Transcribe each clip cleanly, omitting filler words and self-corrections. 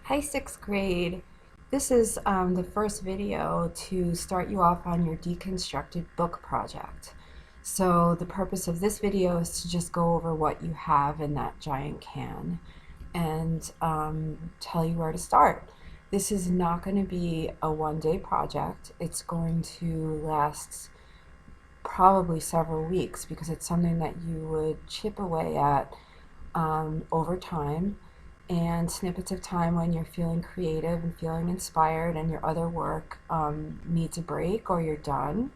Hi, sixth grade. This is the first video to start you off on your deconstructed book project. So the purpose of this video is to just go over what you have in that giant can and tell you where to start. This is not going to be a one-day project. It's going to last probably several weeks because it's something that you would chip away at over time, and snippets of time when you're feeling creative and feeling inspired and your other work needs a break, or you're done,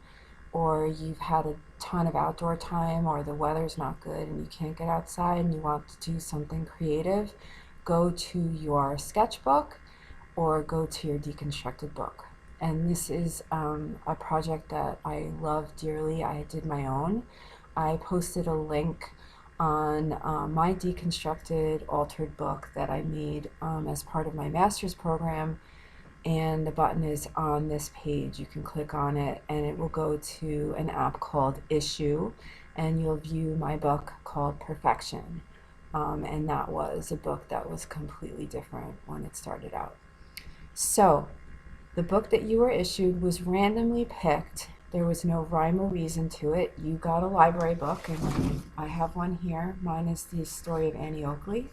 or you've had a ton of outdoor time, or the weather's not good and you can't get outside and you want to do something creative. Go to your sketchbook or go to your deconstructed book. And this is a project that I love dearly. I did my own. I posted a link on my deconstructed altered book that I made as part of my master's program, and the button is on this page. You can click on it and it will go to an app called Issue, and you'll view my book called Perfection. And that was a book that was completely different when it started out. So the book that you were issued was randomly picked. There was no rhyme or reason to it. You got a library book, and I have one here. Mine is The Story of Annie Oakley.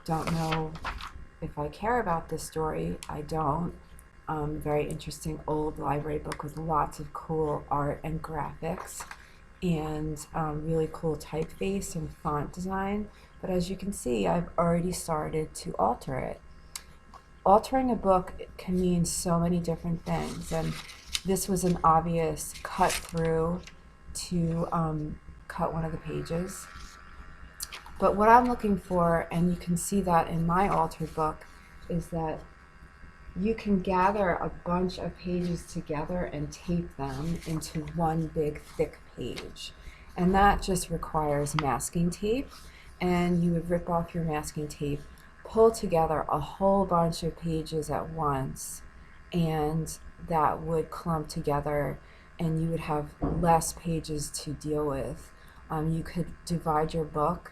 Don't know if I care about this story. I don't. Very interesting old library book with lots of cool art and graphics, and really cool typeface and font design. But as you can see, I've already started to alter it. Altering a book can mean so many different things, and this was an obvious cut through to cut one of the pages. But what I'm looking for, and you can see that in my altered book, is that you can gather a bunch of pages together and tape them into one big thick page. And that just requires masking tape, and you would rip off your masking tape, pull together a whole bunch of pages at once, and that would clump together and you would have less pages to deal with. You could divide your book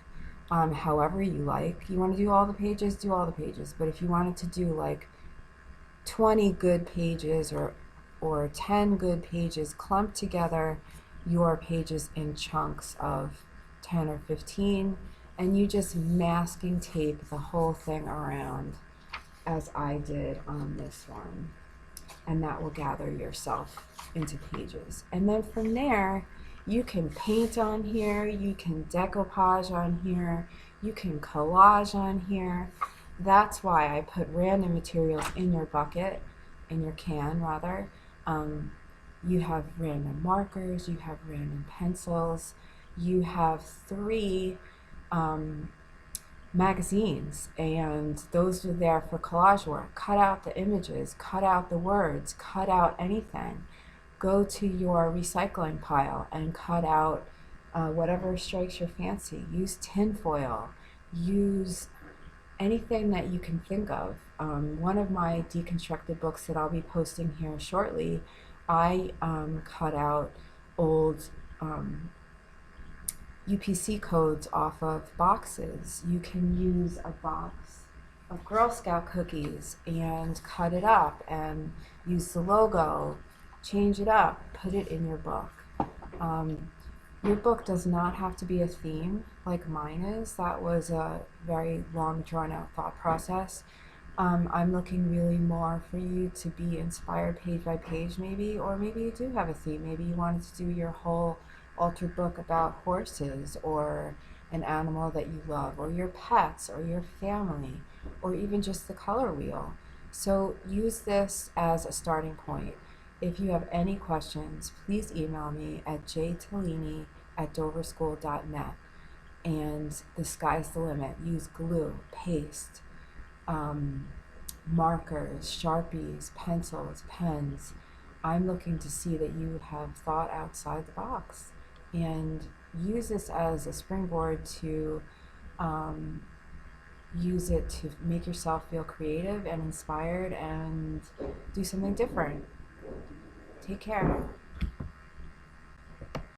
however you like. You want to do all the pages, do all the pages. But if you wanted to do like 20 good pages or 10 good pages, clump together your pages in chunks of 10 or 15, and you just masking tape the whole thing around, as I did on this one. And that will gather yourself into pages. And then from there, you can paint on here, you can decoupage on here, you can collage on here. That's why I put random materials in your bucket, in your can rather. You have random markers, you have random pencils, you have 3 magazines, and those are there for collage work. Cut out the images, cut out the words, cut out anything. Go to your recycling pile and cut out whatever strikes your fancy. Use tinfoil, use anything that you can think of. One of my deconstructed books that I'll be posting here shortly, I cut out old UPC codes off of boxes. You can use a box of Girl Scout cookies and cut it up and use the logo, change it up, put it in your book. Your book does not have to be a theme like mine is. That was a very long, drawn-out thought process. I'm looking really more for you to be inspired page by page maybe, or maybe you do have a theme. Maybe you wanted to do your whole altered book about horses, or an animal that you love, or your pets, or your family, or even just the color wheel. So use this as a starting point. If you have any questions, please email me at jtellini@doverschool.net. And the sky's the limit. Use glue, paste, markers, Sharpies, pencils, pens. I'm looking to see that you have thought outside the box, and use this as a springboard to use it to make yourself feel creative and inspired and do something different. Take care.